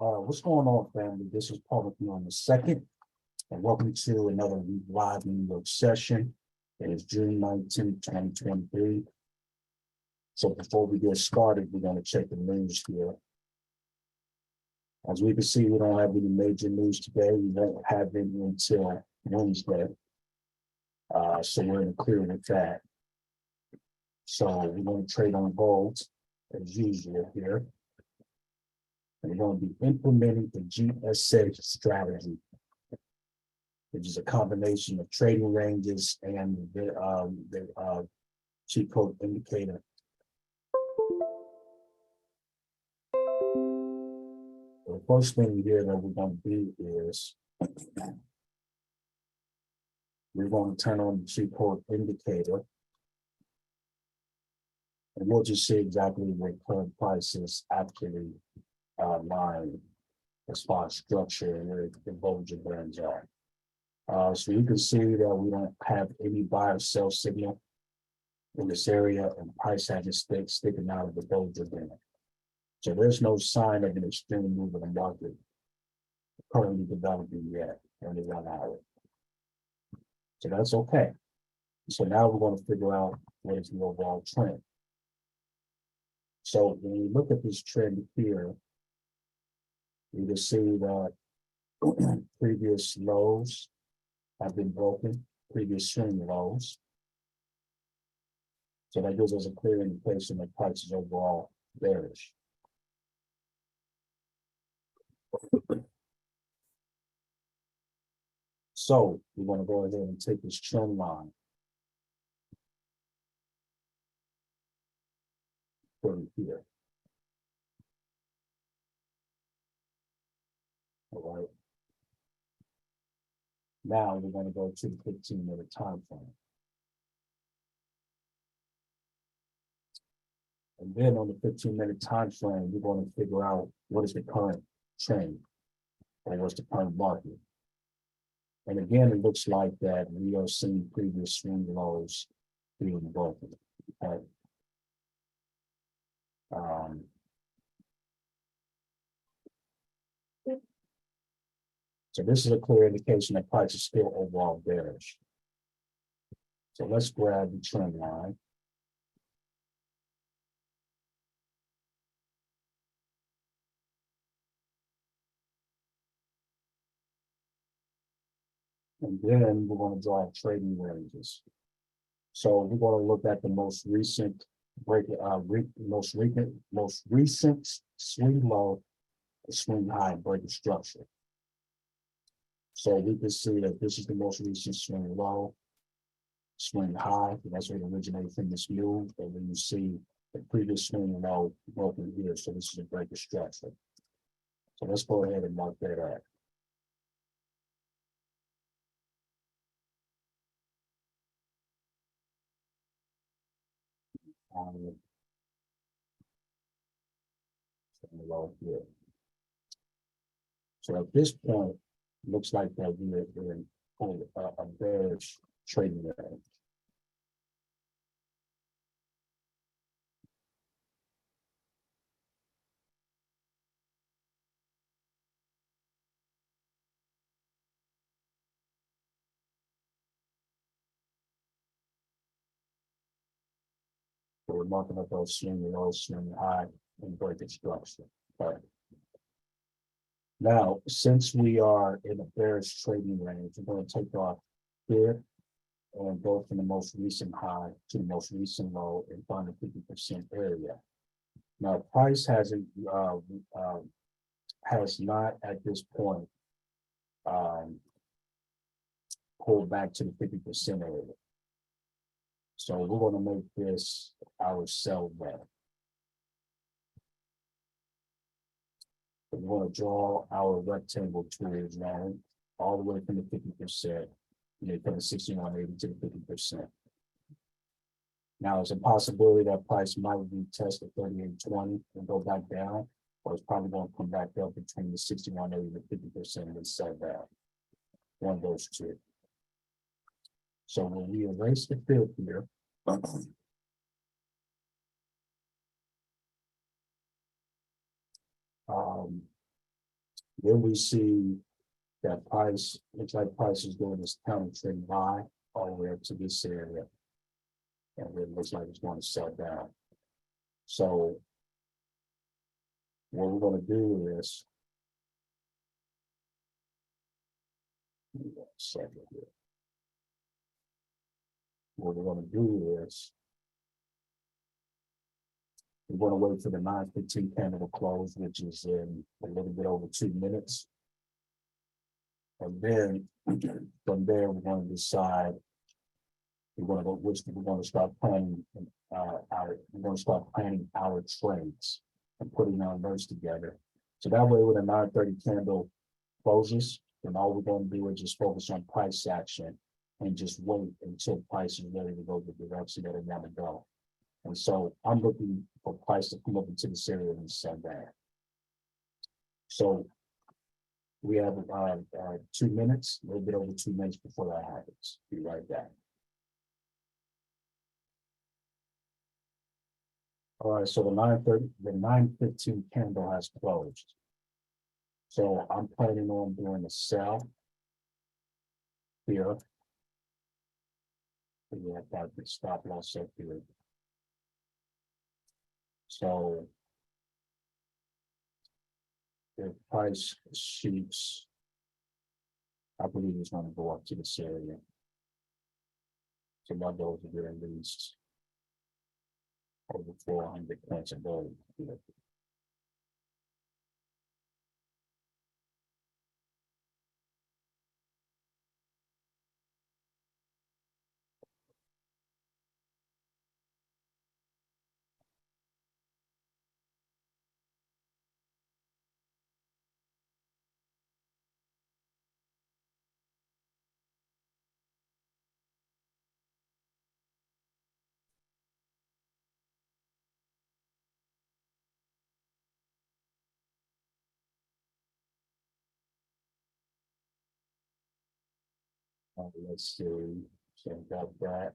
What's going on, family? This is Public on the second, and welcome to another live New York session. It is June 19th, 2023. So before we get started, we're going to check the news here. As we can see, we don't have any major news today. We won't have any until Wednesday. So we're in the clear with that. So we're going to trade on gold as usual here. And we're going to be implementing the G.S.A strategy, which is a combination of trading ranges and the cheat code indicator. The first thing here that we're going to do is we're going to turn on the cheat code indicator, and we'll just see exactly where current prices actually line as far as structure and where the Bollinger Bands are. So you can see that we don't have any buy or sell signal in this area, and price hasn't sticking out of the Bollinger Band. So there's no sign of an extreme move in the market currently developing yet in the 1 hour. So that's okay. So now we're going to figure out what is the overall trend. So when we look at this trend here, you can see that previous lows have been broken, previous swing lows. So that gives us a clear indication that price is overall bearish. So we're going to go ahead and take this trend line, put it here. All right. Now we're going to go to the 15-minute time frame. And then on the 15-minute time frame, we're going to figure out what is the current trend or what's the current market. And again, it looks like that we are seeing previous swing lows being broken. Okay. So this is a clear indication that price is still overall bearish. So let's grab the trend line. And then we're going to draw trading ranges. So we're going to look at the most recent most recent swing low, swing high breaking structure. So we can see that this is the most recent swing low, swing high. That's what originated from this move. And then you see the previous swing low broken here. So this is a breaking structure. So let's go ahead and mark that up. Low here. So at this point, it looks like that we are in a bearish trading range. So we're marking up those swing low, swing high, and breaking structure. Right. Now, since we are in a bearish trading range, we're going to take off here and go from the most recent high to the most recent low and find the 50% area. Now, price has not at this point pulled back to the 50% area. So we're going to make this our sell bet. We're going to draw our rectangle towards now, all the way from the 50%, from the 6180 to the 50%. Now, there's a possibility that price might retest the 3820 and go back down, or it's probably going to come back up between the 6180 and the 50% and sell down. One of those two. So when we erase the field here, Then we see that price, looks like price is doing this counter trend high all the way up to this area. And it looks like it's going to sell down. So what we're going to do is, second here. What we're going to do is, we're going to wait for the 9:15 candle to close, which is in a little bit over 2 minutes. And then from there, we're going to decide we're going to go, which we're going to start planning we're going to start planning our trades and putting our alerts together. So that way, when the 9:30 candle closes, then all we're going to do is just focus on price action and just wait until price is ready to go the direction that it want to go. And so I'm looking for price to come up into this area and sell that. So we have 2 minutes, a little bit over 2 minutes before that happens. Be right back. All right, so the 9:15 candle has closed. So I'm planning on doing a sell here. We have got the stop loss set here. So if price shoots, I believe it's going to go up to this area. So my goal is to get at least over 400 points of gold. Let's see. So got that.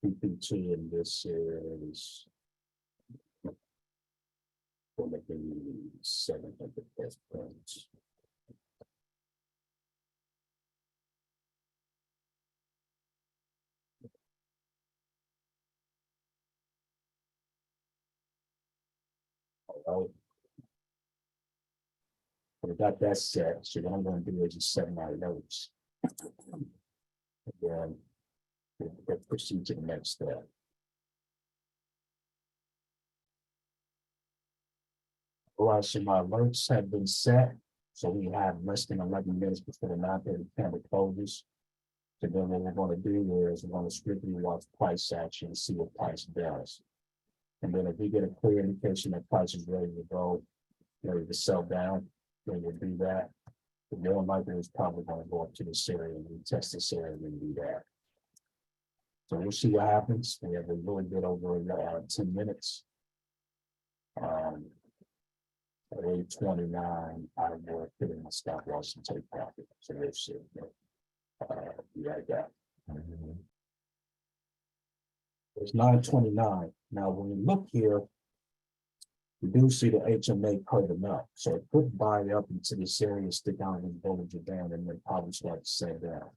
PPT in this is for making 700 plus points. All right. We got that set. So what I'm going to do is just set my notes. And then we'll proceed to the next step. All right, so my alerts have been set. So we have less than 11 minutes before the 9:30 candle closes. So then what we're going to do is we're going to strictly watch price action and see what price does. And then if we get a clear indication that price is ready to go, ready to sell down, then we'll do that. The more likely is probably going to go up to this area and we test this area and do that. So we'll see what happens. We have a little bit over 10 minutes. At 8:29, I will put in my stop loss and take profit. So we'll see. Like that. It's 9:29. Now, when we look here, we do see the HMA curving up. So it could buy up into this area, stick down and Bollinger Band, and then probably start to sell down.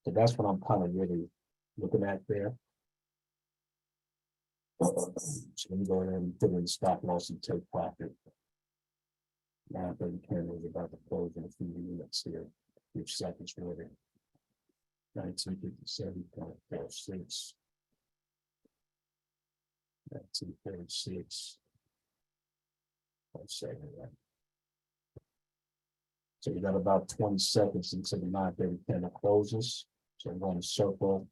So that's what I'm kind of really looking at there. So let me go ahead and put in the stop loss and take profit. 9:30 candle is about to close in a few minutes here. Each seconds really. 1957.46. 1946. So we got about 20 seconds until the 9:30 candle closes. So I'm going to circle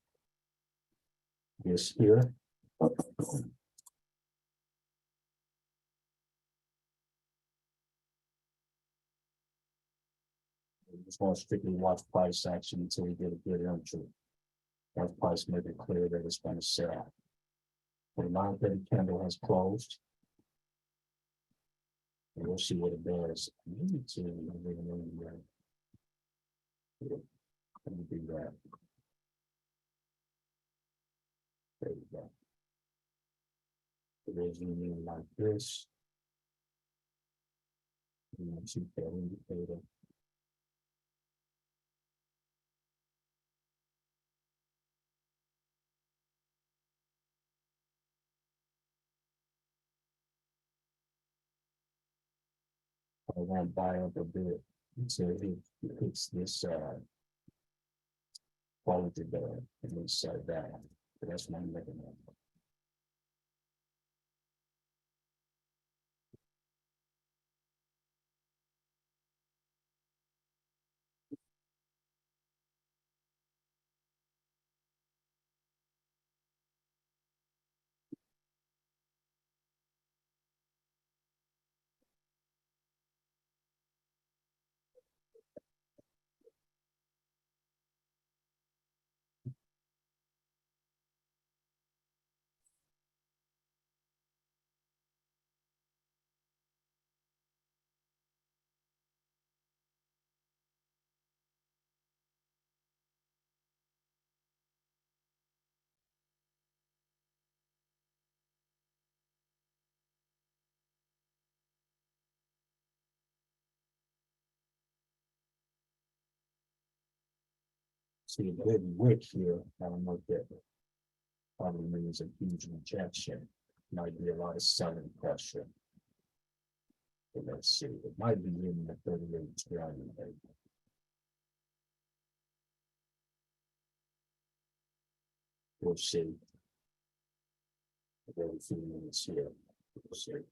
this here. We're just going to strictly watch price action until we get a good entry. Once price make it clear that it's going to sell. The 9:30 candle has closed. And we'll see what it does. here. Let me do that. There you go. It is union like this. You want to that indicator. I want to buy up a bit. So it hits this quality there and then set down. But that's what I'm looking at. See a good wick here. I don't know if that probably means a huge rejection. Might be a lot of selling pressure. But let's see. It might be in the 38 trillion. We'll see. Very few minutes here. We'll see.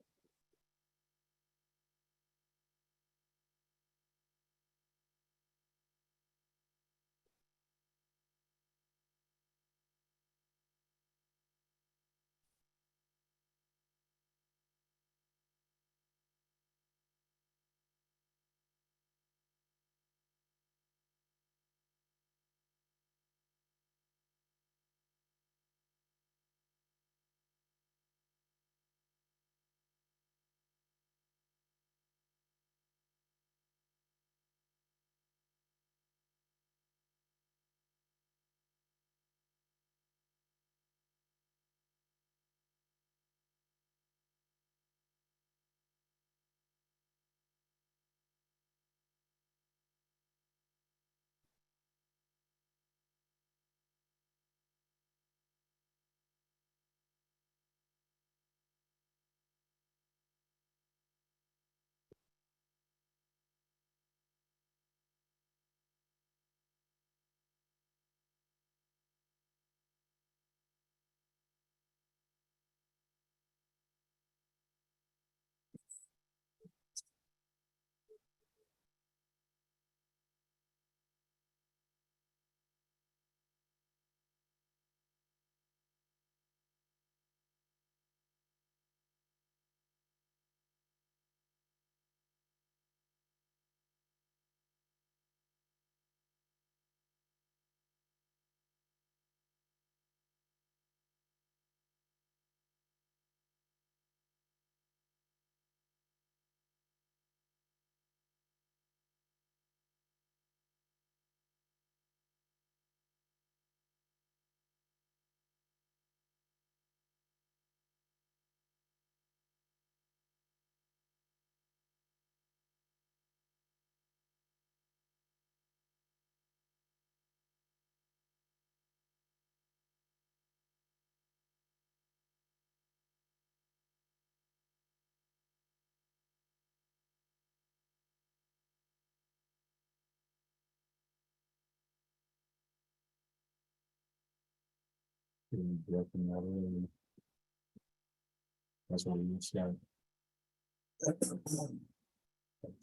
That's what we got.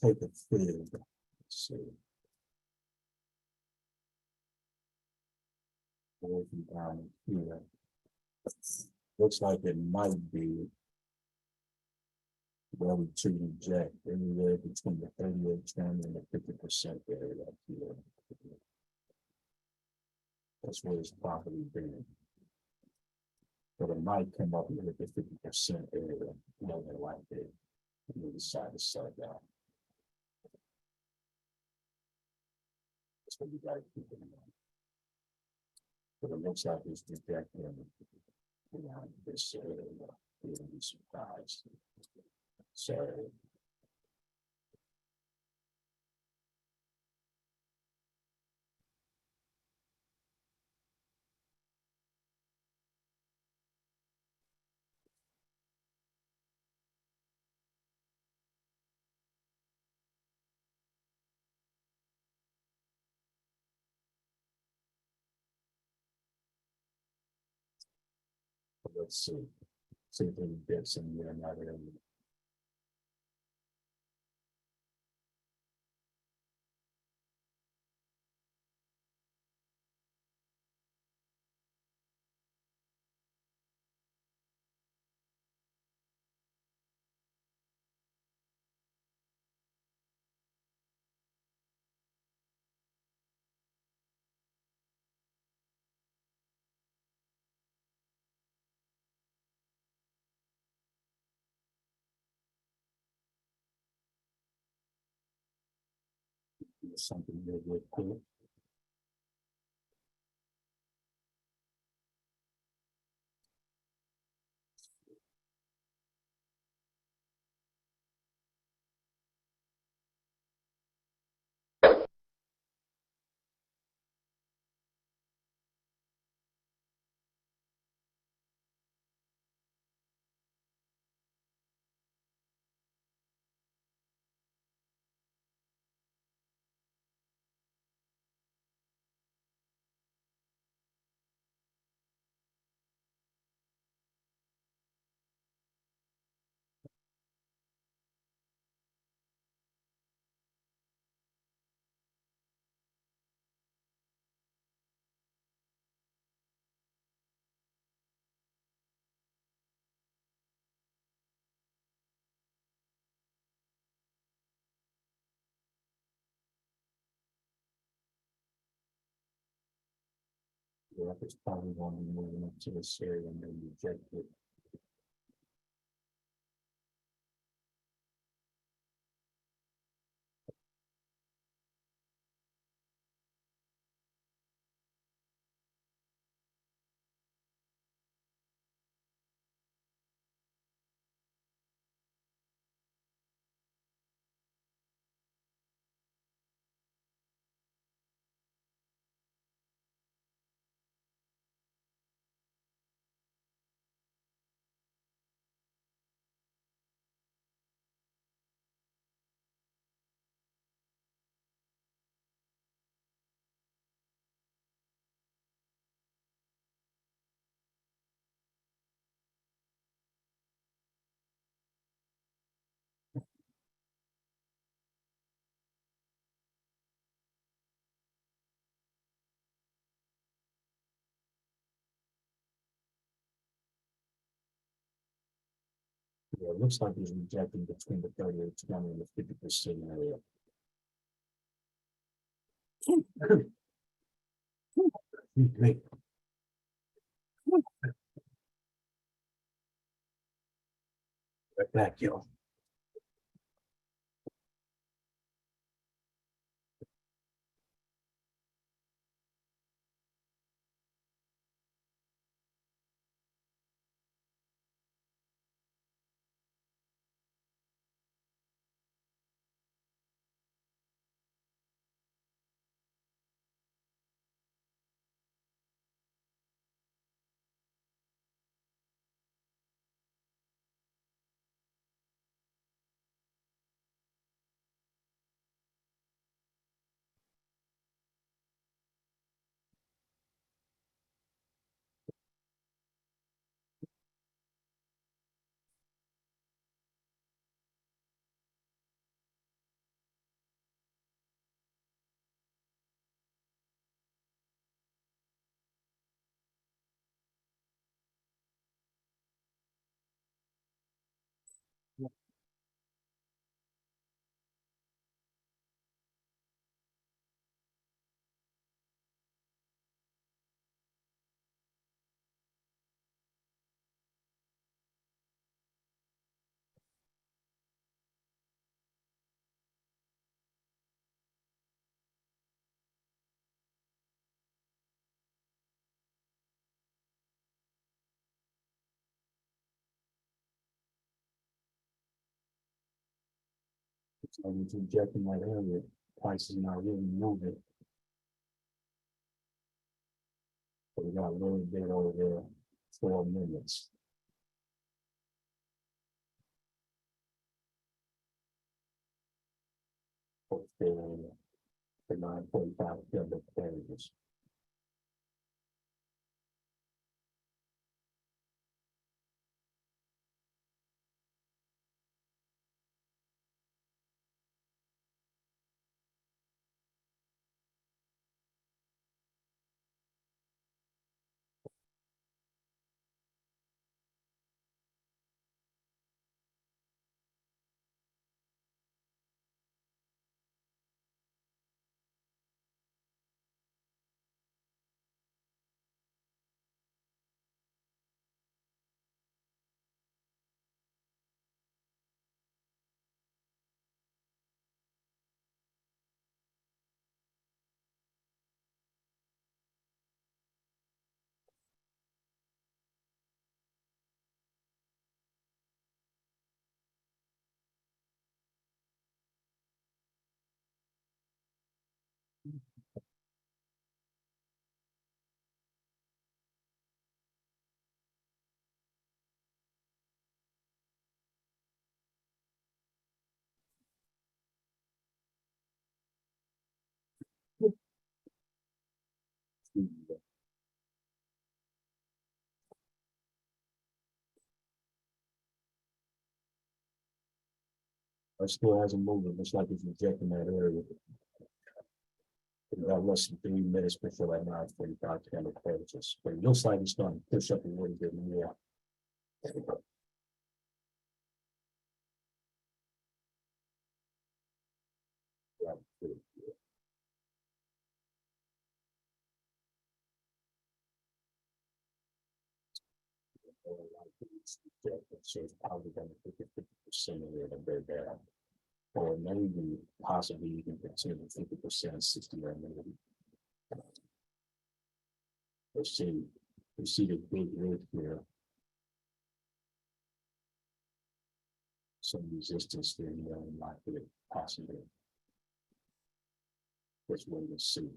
Take a fig. Let's see. Working down here. Looks like it might be ready to reject anywhere between the 38 10 and the 50% area here. That's where it's probably been. But it might come up with the 50% area, more than likely. We decide to sell that. what you gotta keep in mind. But it looks like it's rejecting, this, being surprised. So, let's see if we can get some, another. Something really cool. Yeah, it's probably going to be moving up to this area and then reject it. Yeah, it looks like he's rejecting between the 38-20 and the 50% area. Great. Right back, yo. So it's injecting that area, price is not really moving. So we got a little bit over there, 4 minutes. For the 9:45 pivot pages. It still hasn't moved. It looks like it's rejecting that area. We got less than 3 minutes before that 9:45 candle closes. But it looks like it's starting to push up a little bit more. So it's probably going to take 50% of it and go down. Or maybe possibly you can continue 50%, 60 or maybe. Let's see. You see the big red here. Some resistance there, you know, might be possible. Let's wait and see.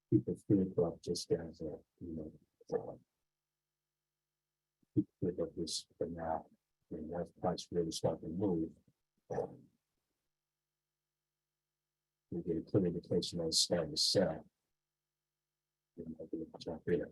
People feel like just as a, you know, people feel like this for now. When that price really start to move, we get a clear indication that it's starting to sell. You know, jump in.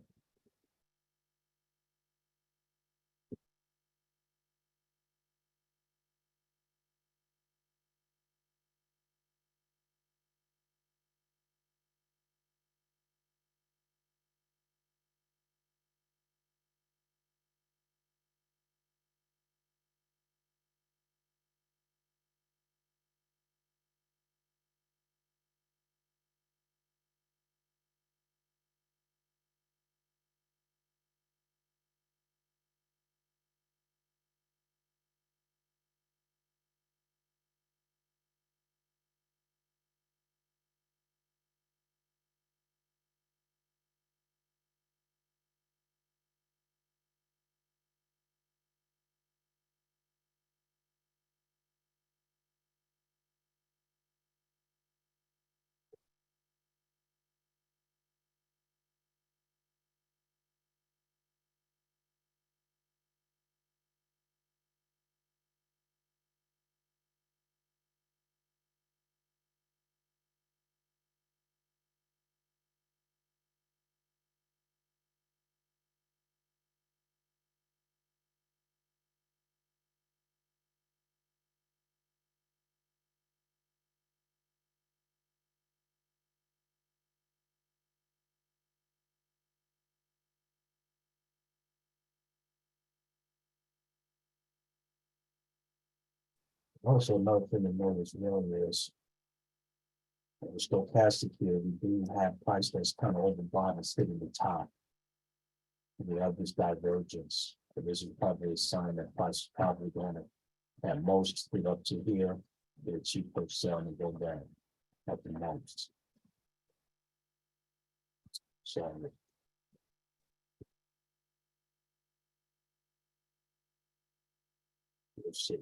Also, another thing to note as well is the stochastic here, we do have price that's kind of overbought and sitting the top. And we have this divergence. So this is probably a sign that price is probably going to at most split up to here, get a cheaper sell and go down at the most. So We'll see.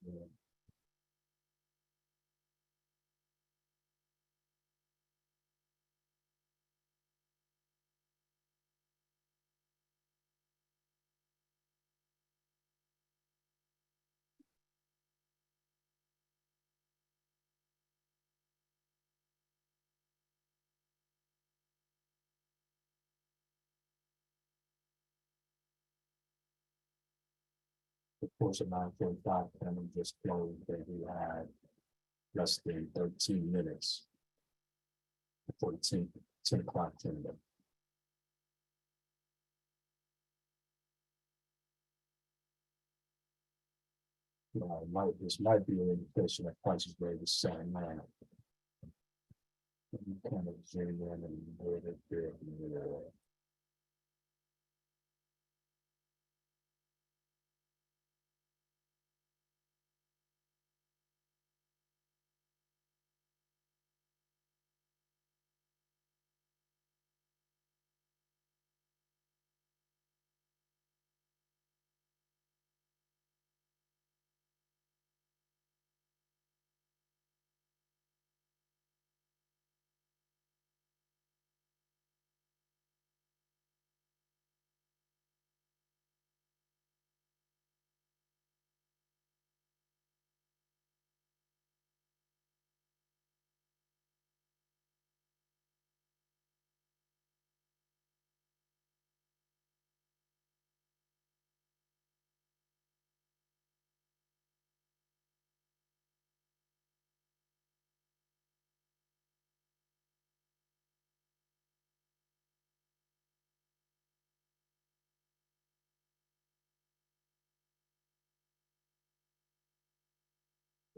Yeah. Of course, at 9:45, and just closed, that we had less than 13 minutes before the 10 o'clock kingdom. This might be an indication that price is ready to sell now. Kind of zoom in and move it there.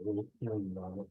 Really feeling on it.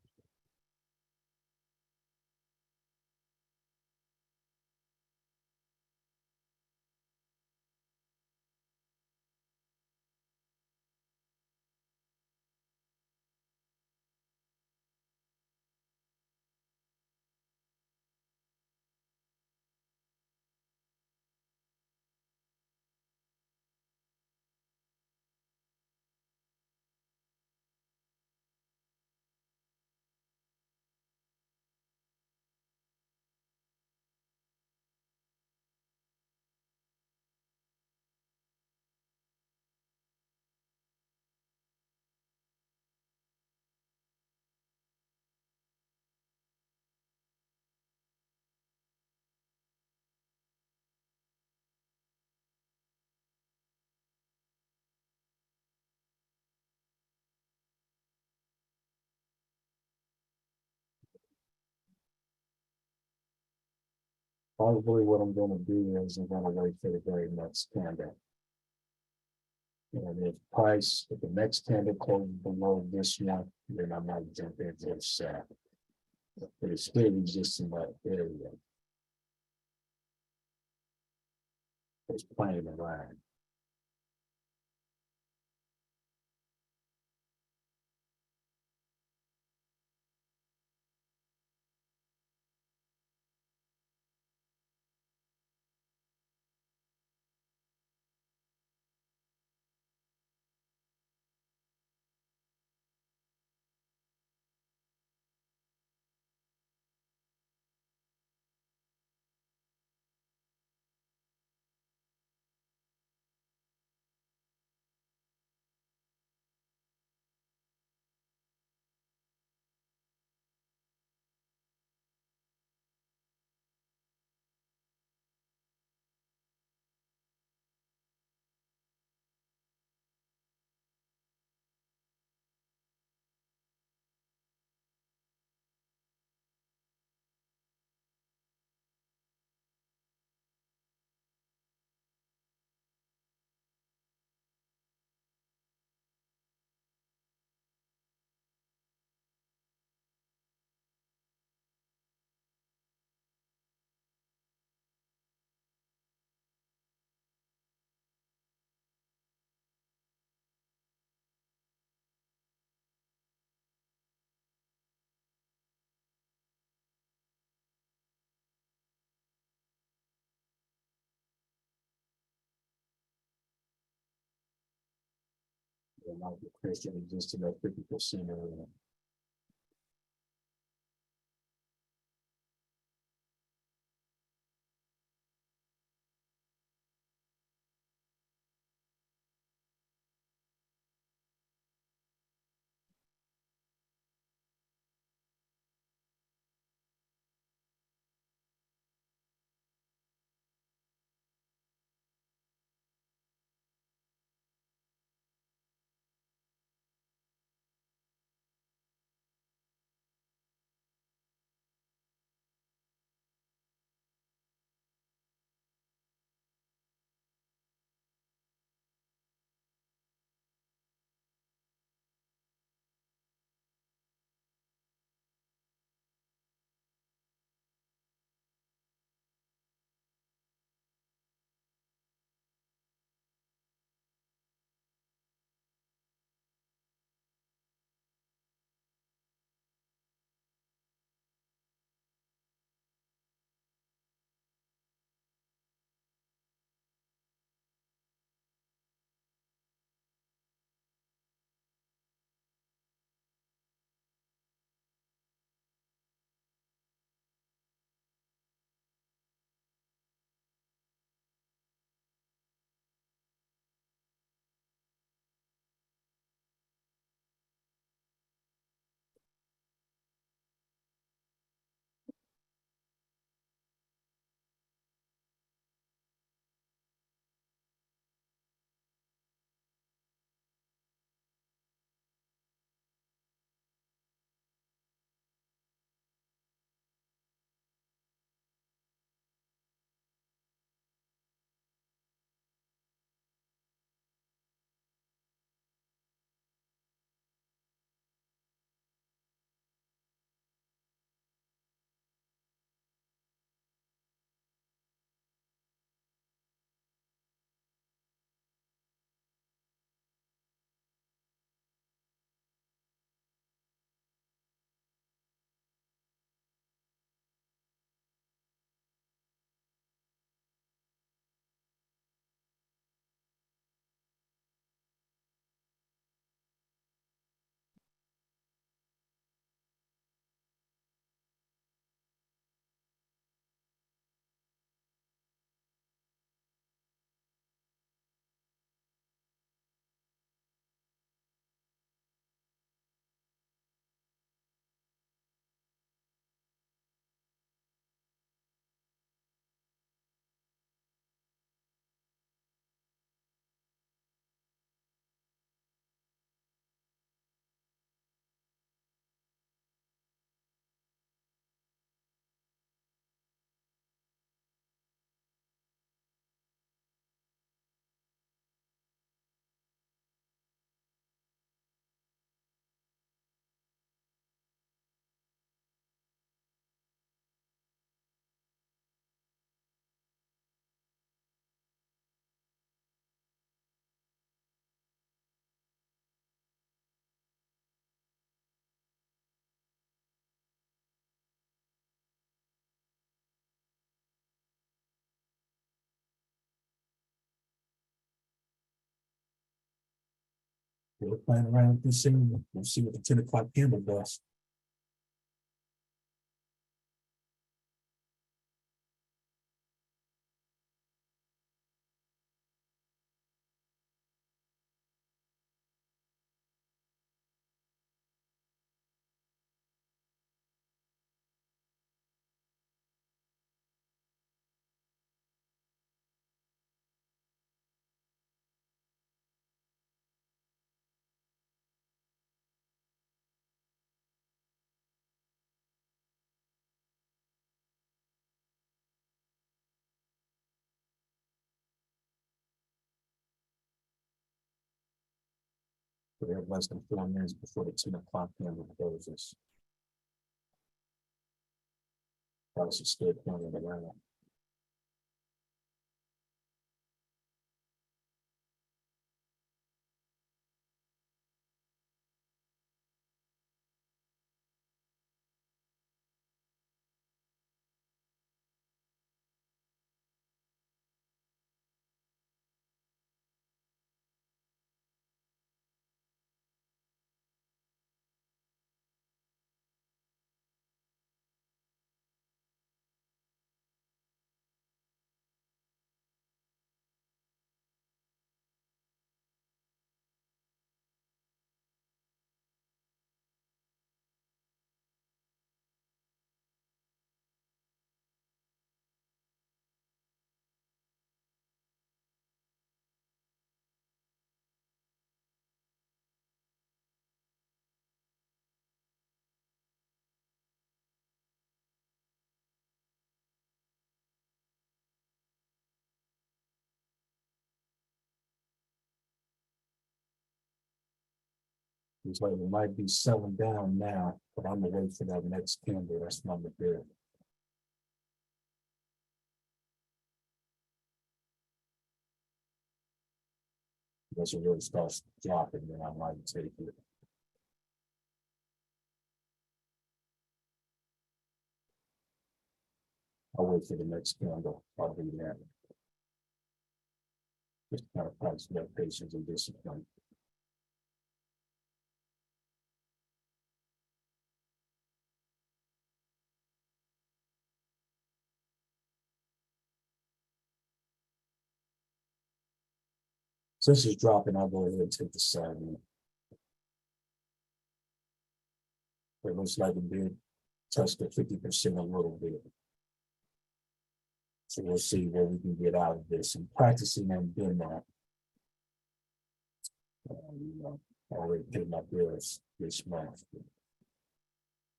Probably what I'm gonna do is I'm gonna wait for the very next candle. And if the next candle closes below this one, then I might jump into a set. But it's still existing in that area. It's playing around. like the Christian exists in that 50% area. We're playing around with this thing. We'll see what the 10 o'clock candle does. We have less than 4 minutes before the 10 o'clock candle closes. Price is still pointing around. It's like it might be selling down now, but I'm gonna wait for that next candle. That's number bid. Once it really starts dropping, then I might take it. I'll wait for the next candle. I'll do that. Just kind of price that patience and discipline. Since it's dropping, I'll go ahead and take the 7. It looks like it did touch the 50% a little bit. So we'll see what we can get out of this. And practicing and doing that. I already paid my bills this month.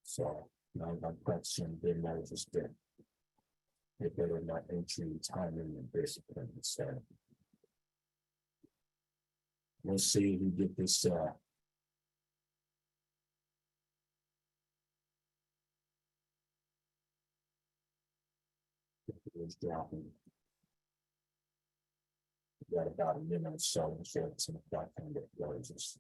So now I'm practicing being more just to get better at my entry, timing, and discipline. So we'll see if we get this it's dropping. We got about a minute or so before it's in the black and it closes.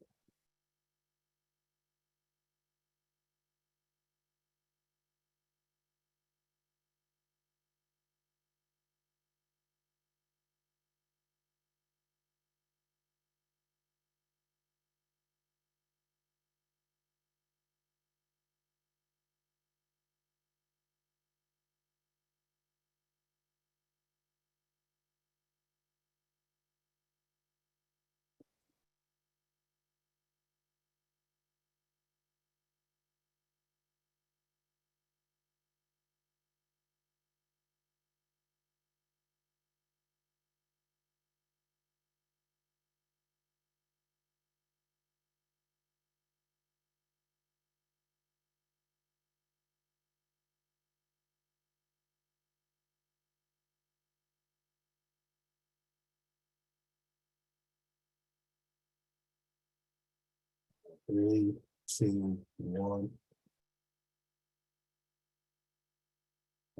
Three, two, one.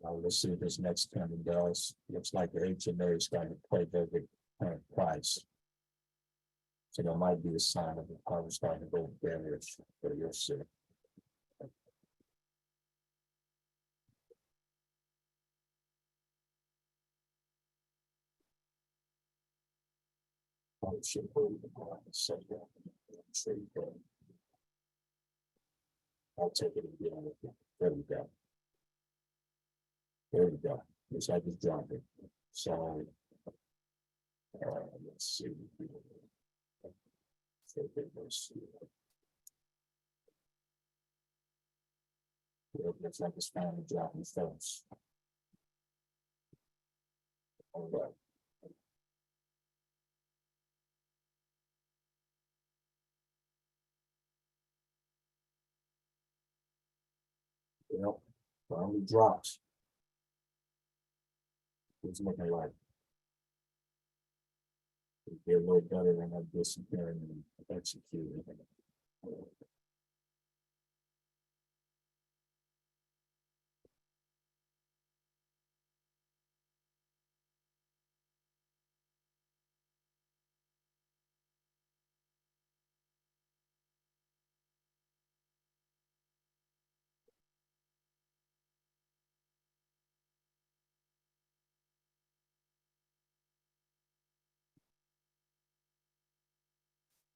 Let's see what this next candle does. Looks like the HMA is going to play the current price. So that might be a sign of the power starting to go bearish, but you'll see. Probably should hold the line and set that trade there. I'll take it again with you. There we go. There we go. Looks like it's dropping. So let's see. It looks like it's finally dropping first. All right. Well, finally dropped. It's looking like it'd be a little better than I disappearing and executing.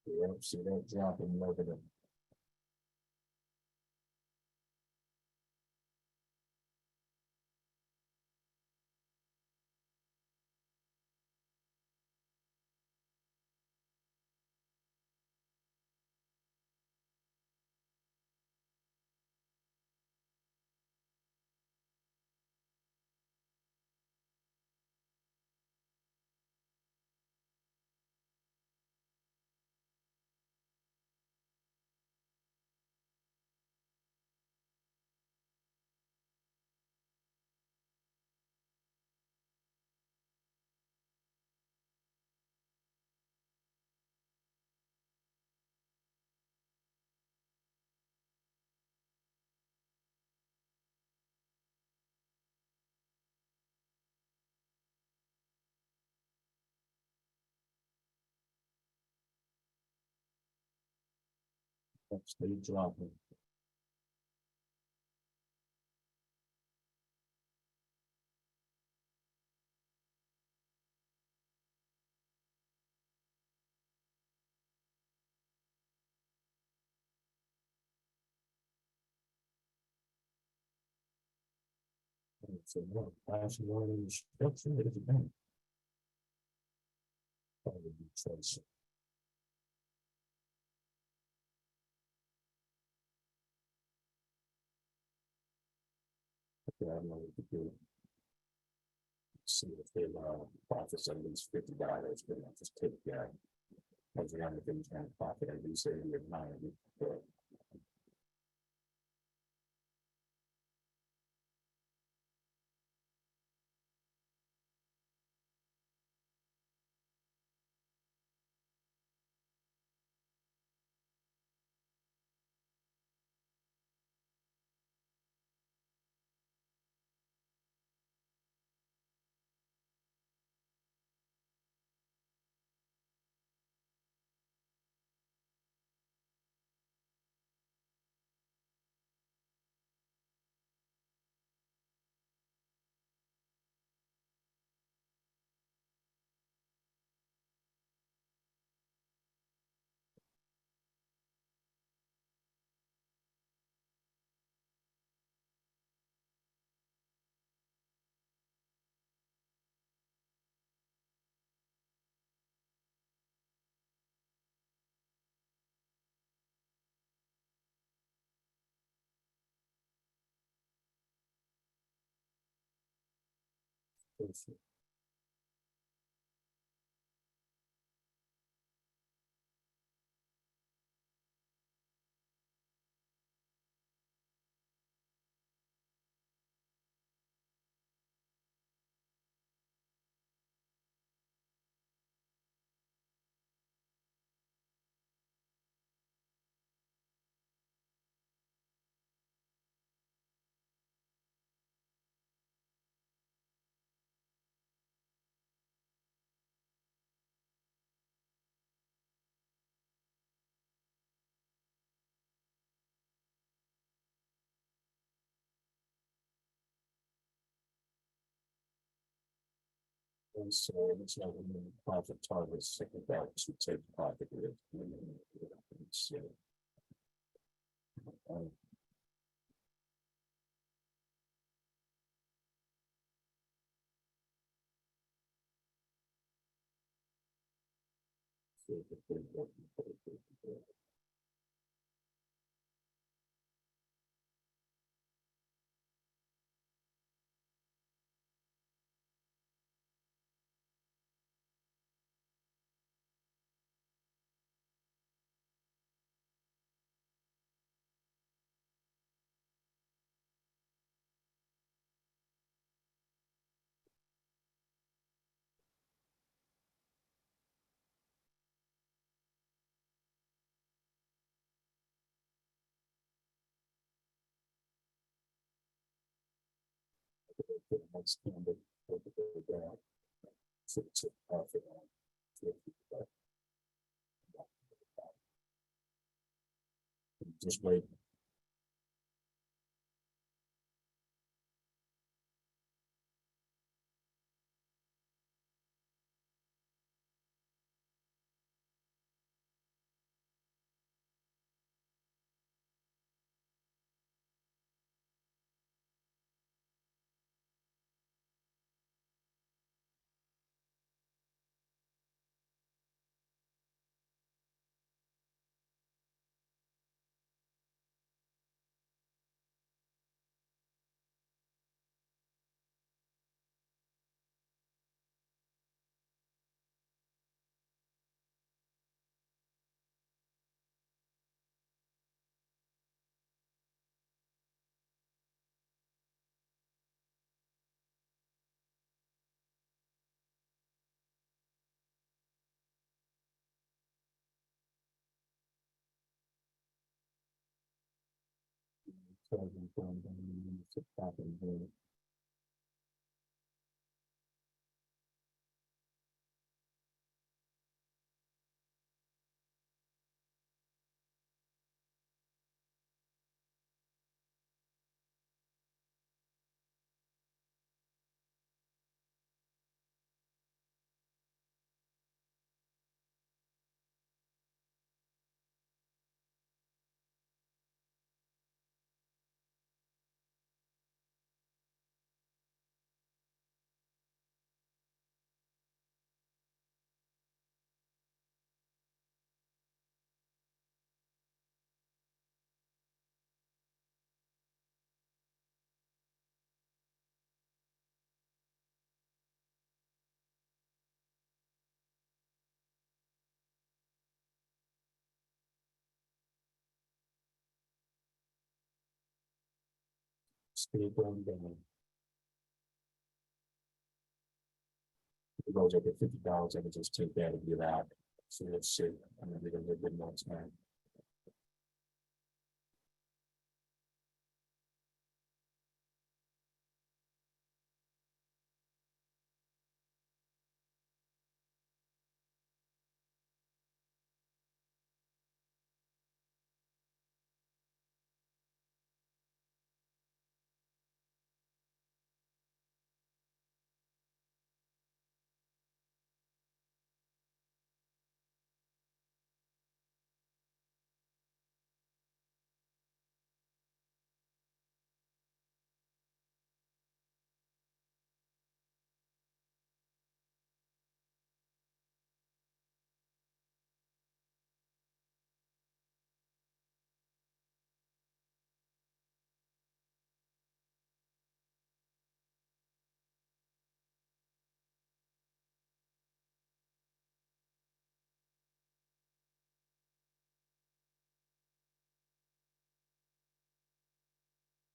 Yeah, see that dropping over the Stay dropping. So what? Passing on in the structure is a bank. Probably be choice. Okay, I don't know what to do. See if they profits at least $50, but not just take that. As the other things trying to profit at least 80 or 90. But it's and so it's not a profit target, second that to take profit with. So, um, so the thing that you put it with, the next candidate, put it down, so it's a profit on 50, but just wait. So I'm going to profit here. Speed going down. It goes up to $50, I can just take that and get out. So let's see, I'm gonna get a little bit more time.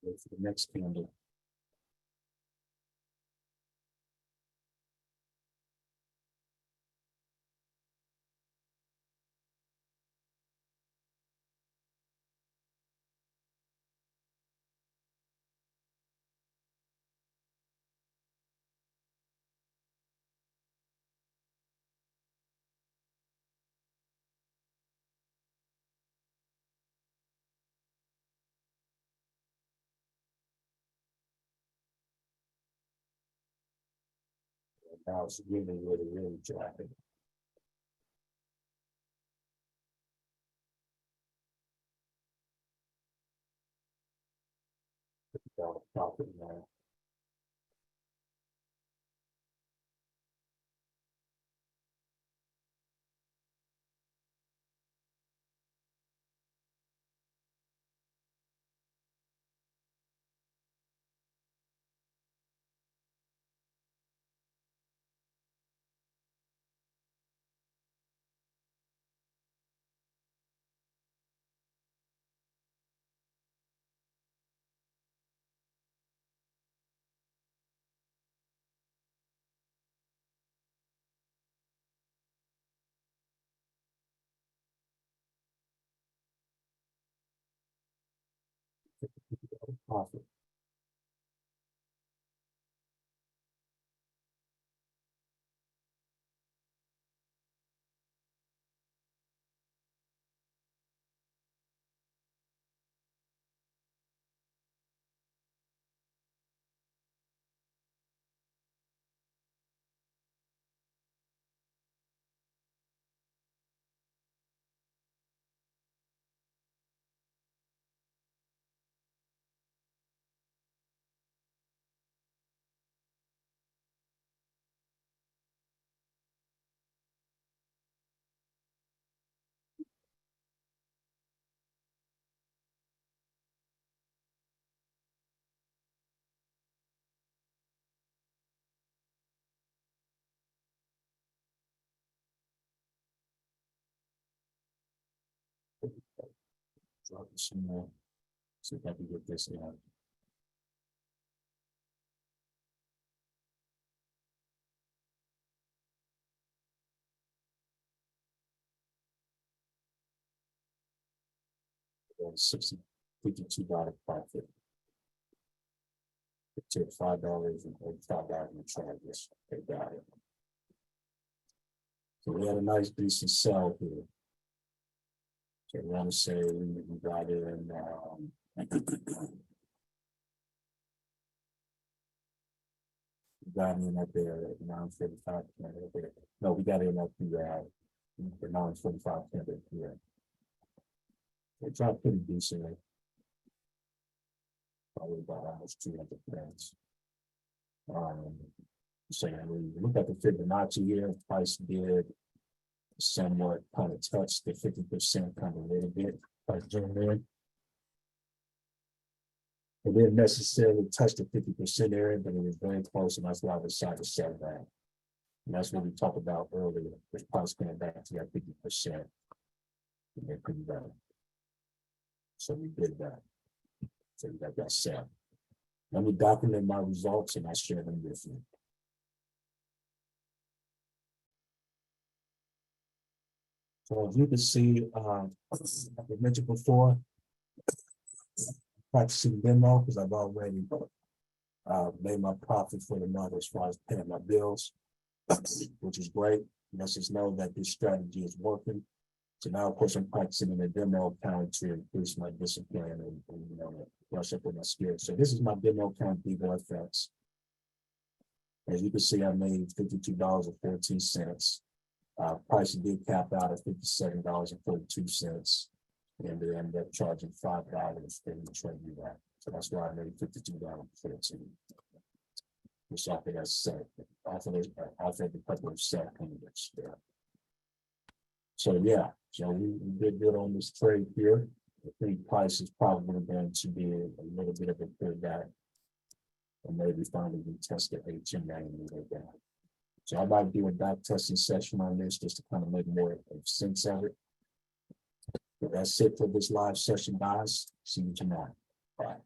Wait for the next candle. Now it's really dropping. Profit now. Profit. Drop some more. See if I can get this out. $52 profit. Take $5 and $5 in charges. They got it. So we had a nice decent sell here. So I want to say we got in we got in at the 9:45. No, we got in at the 9:45 here. It dropped pretty decently. Probably about almost 200 points. So when you look at the Fibonacci here, price did somewhat kind of touch the 50% kind of a little bit. It didn't necessarily touch the 50% area, but it was very close, and that's why I decided to sell that. And that's what we talked about earlier, with price coming back to that 50%. And they couldn't go. So we did that. So we got that sell. Let me document my results and I share them with you. So as you can see, like I mentioned before, practicing demo because I've already made my profit for the month as far as paying my bills, which is great. Lets us know that this strategy is working. So now, of course, I'm practicing in the demo account to increase my discipline and brush up with my skills. So this is my demo account, Vivo FX. As you can see, I made $52.14. Price did cap out at $57.42, and they ended up charging $5 for the trading that. So that's why I made $52.14. Which I think that's set off of the couple of set payments there. So yeah, so we did good on this trade here. I think price is probably going to be a little bit of a pullback, and maybe finally test the HM and go down. So I might do a back testing session on this just to kind of make more sense of it. But that's it for this live session, guys. See you tomorrow. Bye.